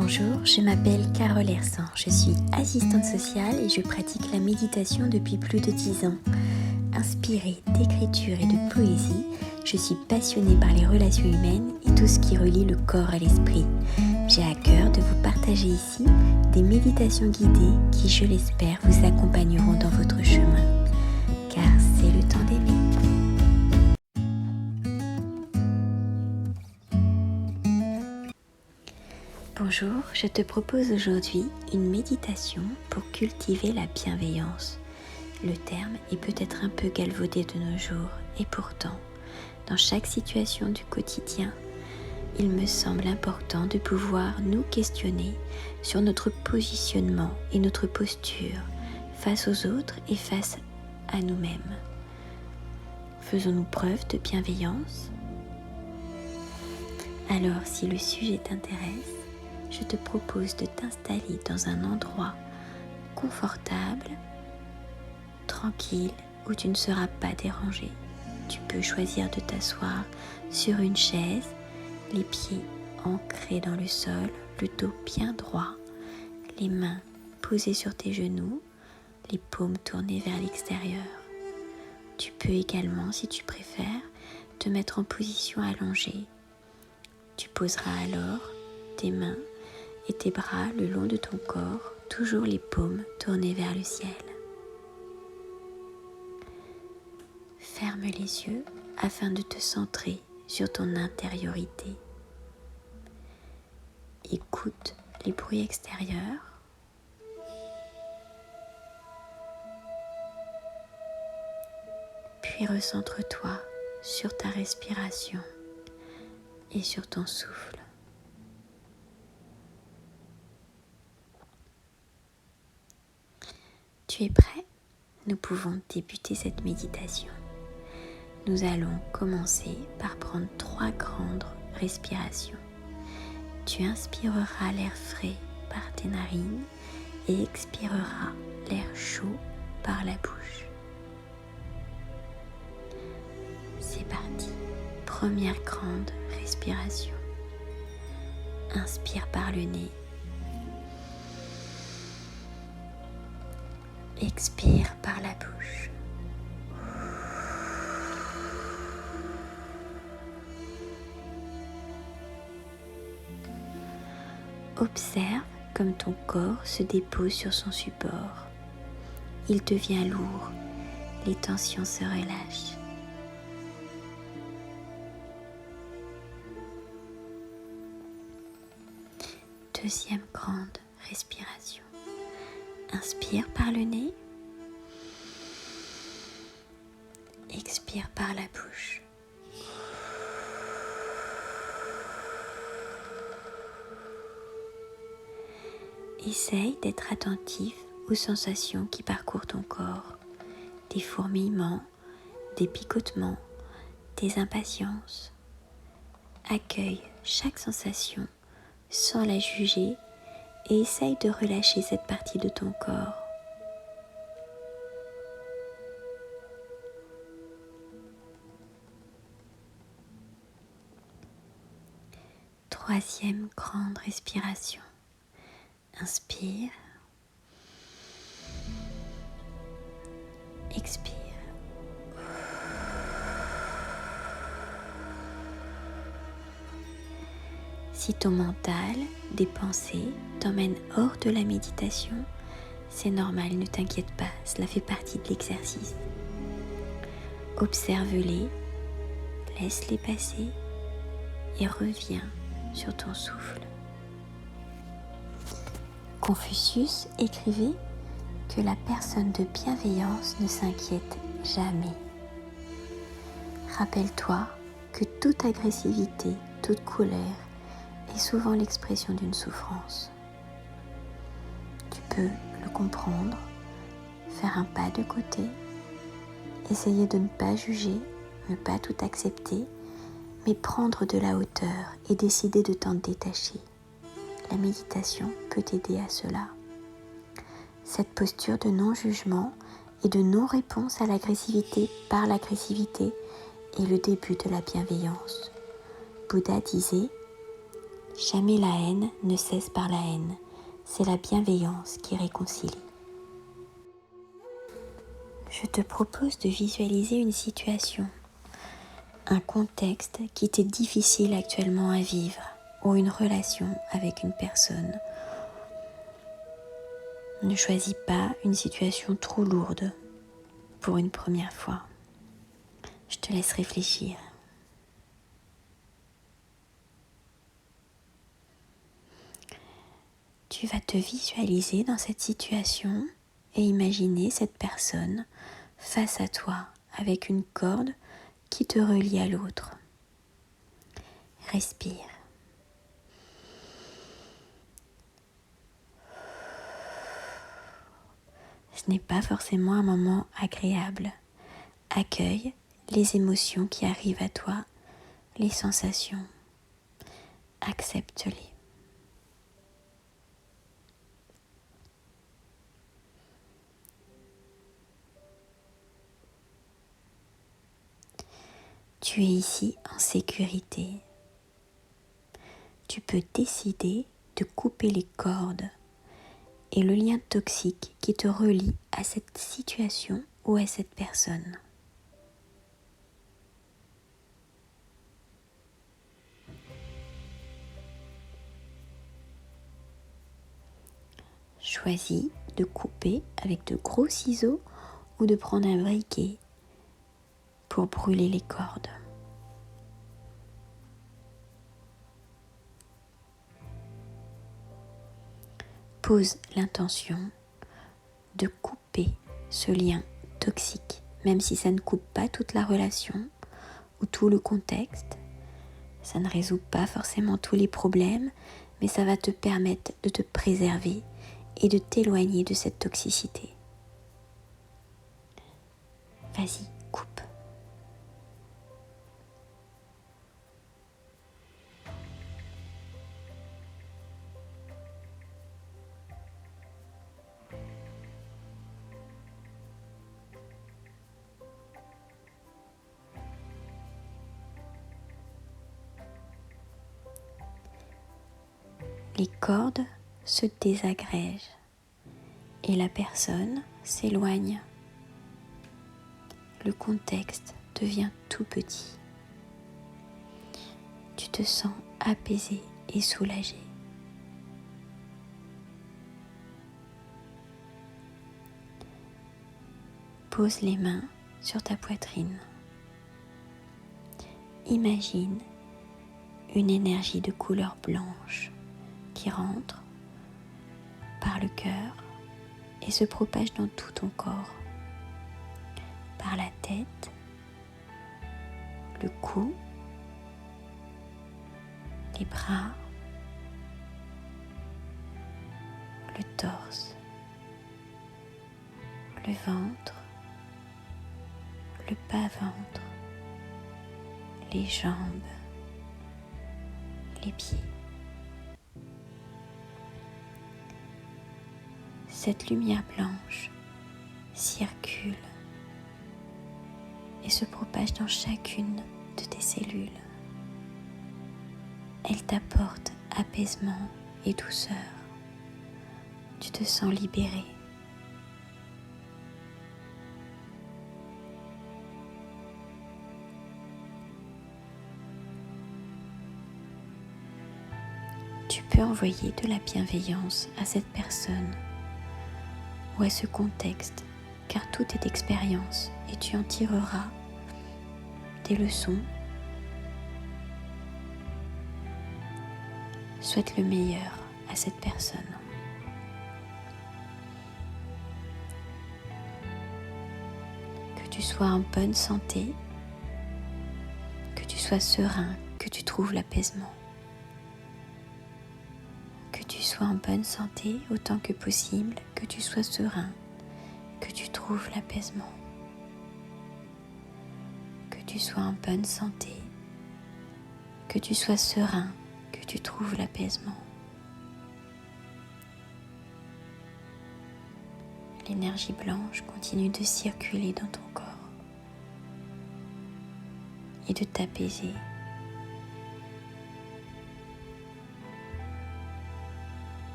Bonjour, je m'appelle Carole Hersan, je suis assistante sociale et je pratique la méditation depuis plus de 10 ans. Inspirée d'écriture et de poésie, je suis passionnée par les relations humaines et tout ce qui relie le corps à l'esprit. J'ai à cœur de vous partager ici des méditations guidées qui, je l'espère, vous accompagneront dans votre chemin. Car c'est le temps d'aimer. Bonjour, je te propose aujourd'hui une méditation pour cultiver la bienveillance. Le terme est peut-être un peu galvaudé de nos jours et pourtant, dans chaque situation du quotidien, il me semble important de pouvoir nous questionner sur notre positionnement et notre posture face aux autres et face à nous-mêmes. Faisons-nous preuve de bienveillance? Alors, si le sujet t'intéresse, je te propose de t'installer dans un endroit confortable, tranquille, où tu ne seras pas dérangé. Tu peux choisir de t'asseoir sur une chaise, les pieds ancrés dans le sol, le dos bien droit, les mains posées sur tes genoux, les paumes tournées vers l'extérieur. Tu peux également, si tu préfères, te mettre en position allongée. Tu poseras alors tes mains et tes bras le long de ton corps, toujours les paumes tournées vers le ciel. Ferme les yeux afin de te centrer sur ton intériorité. Écoute les bruits extérieurs. Puis recentre-toi sur ta respiration et sur ton souffle. Tu es prêt? Nous pouvons débuter cette méditation. Nous allons commencer par prendre 3 grandes respirations. Tu inspireras l'air frais par tes narines et expireras l'air chaud par la bouche. C'est parti. Première grande respiration. Inspire par le nez. Expire par la bouche. Observe comme ton corps se dépose sur son support. Il devient lourd, les tensions se relâchent. Deuxième grande respiration. Inspire par le nez. Expire par la bouche. Essaye d'être attentif aux sensations qui parcourent ton corps. Des fourmillements, des picotements, des impatiences. Accueille chaque sensation sans la juger et essaye de relâcher cette partie de ton corps. Troisième grande respiration. Inspire. Expire. Si ton mental, des pensées, t'emmène hors de la méditation, c'est normal, ne t'inquiète pas, cela fait partie de l'exercice. Observe-les, laisse-les passer et reviens sur ton souffle. Confucius écrivait que la personne de bienveillance ne s'inquiète jamais. Rappelle-toi que toute agressivité, toute colère est souvent l'expression d'une souffrance. Tu peux le comprendre, faire un pas de côté, essayer de ne pas juger, ne pas tout accepter, mais prendre de la hauteur et décider de t'en détacher. La méditation peut t'aider à cela. Cette posture de non-jugement et de non-réponse à l'agressivité par l'agressivité est le début de la bienveillance. Bouddha disait Jamais la haine ne cesse par la haine, c'est la bienveillance qui réconcilie. Je te propose de visualiser une situation, un contexte qui t'est difficile actuellement à vivre ou une relation avec une personne. Ne choisis pas une situation trop lourde pour une première fois. Je te laisse réfléchir. Tu vas te visualiser dans cette situation et imaginer cette personne face à toi avec une corde qui te relie à l'autre. Respire. Ce n'est pas forcément un moment agréable. Accueille les émotions qui arrivent à toi, les sensations. Accepte-les. Tu es ici en sécurité. Tu peux décider de couper les cordes et le lien toxique qui te relie à cette situation ou à cette personne. Choisis de couper avec de gros ciseaux ou de prendre un briquet pour brûler les cordes. Pose l'intention de couper ce lien toxique, même si ça ne coupe pas toute la relation ou tout le contexte. Ça ne résout pas forcément tous les problèmes, mais ça va te permettre de te préserver et de t'éloigner de cette toxicité. Vas-y, coupe. Les cordes se désagrègent et la personne s'éloigne. Le contexte devient tout petit. Tu te sens apaisé et soulagé. Pose les mains sur ta poitrine. Imagine une énergie de couleur blanche qui rentre par le cœur et se propage dans tout ton corps, par la tête, le cou, les bras, le torse, le ventre, le bas-ventre, les jambes, les pieds. Cette lumière blanche circule et se propage dans chacune de tes cellules. Elle t'apporte apaisement et douceur. Tu te sens libéré. Tu peux envoyer de la bienveillance à cette personne ou à ce contexte, car tout est expérience et tu en tireras des leçons. Souhaite le meilleur à cette personne. Que tu sois en bonne santé, que tu sois serein, que tu trouves l'apaisement. Que tu sois en bonne santé autant que possible, que tu sois serein, que tu trouves l'apaisement. Que tu sois en bonne santé, que tu sois serein, que tu trouves l'apaisement. L'énergie blanche continue de circuler dans ton corps et de t'apaiser.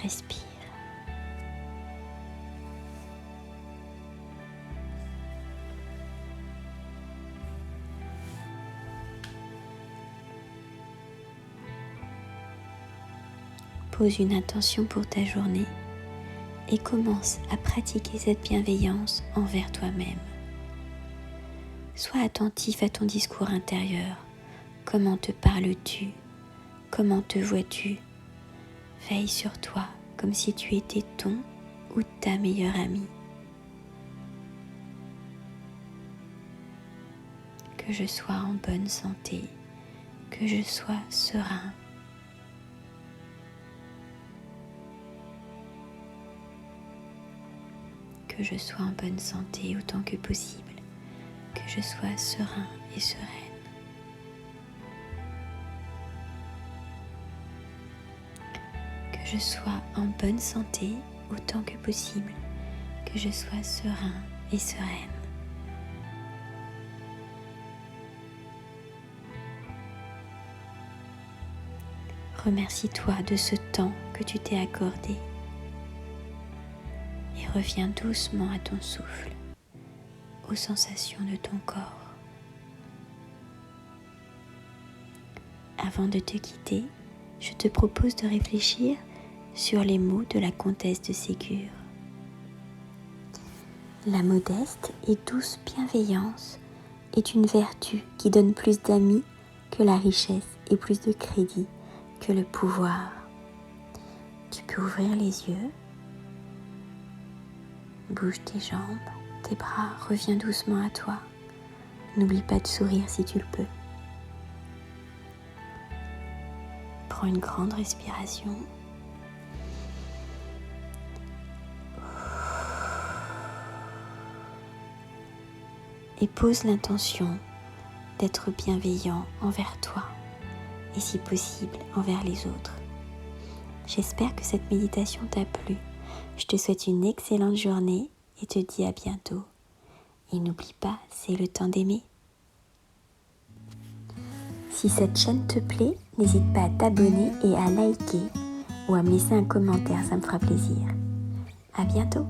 Respire. Pose une intention pour ta journée et commence à pratiquer cette bienveillance envers toi-même. Sois attentif à ton discours intérieur. Comment te parles-tu? Comment te vois-tu? Veille sur toi comme si tu étais ton ou ta meilleure amie. Que je sois en bonne santé, que je sois serein. Que je sois en bonne santé autant que possible, que je sois serein et sereine. Que je sois en bonne santé autant que possible, que je sois serein et sereine. Remercie-toi de ce temps que tu t'es accordé et reviens doucement à ton souffle, aux sensations de ton corps. Avant de te quitter, je te propose de réfléchir sur les mots de la comtesse de Ségur. La modeste et douce bienveillance est une vertu qui donne plus d'amis que la richesse et plus de crédit que le pouvoir. Tu peux ouvrir les yeux, bouge tes jambes, tes bras, reviens doucement à toi. N'oublie pas de sourire si tu le peux. Prends une grande respiration. Et pose l'intention d'être bienveillant envers toi et si possible envers les autres. J'espère que cette méditation t'a plu. Je te souhaite une excellente journée et te dis à bientôt. Et n'oublie pas, c'est le temps d'aimer. Si cette chaîne te plaît, n'hésite pas à t'abonner et à liker ou à me laisser un commentaire, ça me fera plaisir. À bientôt.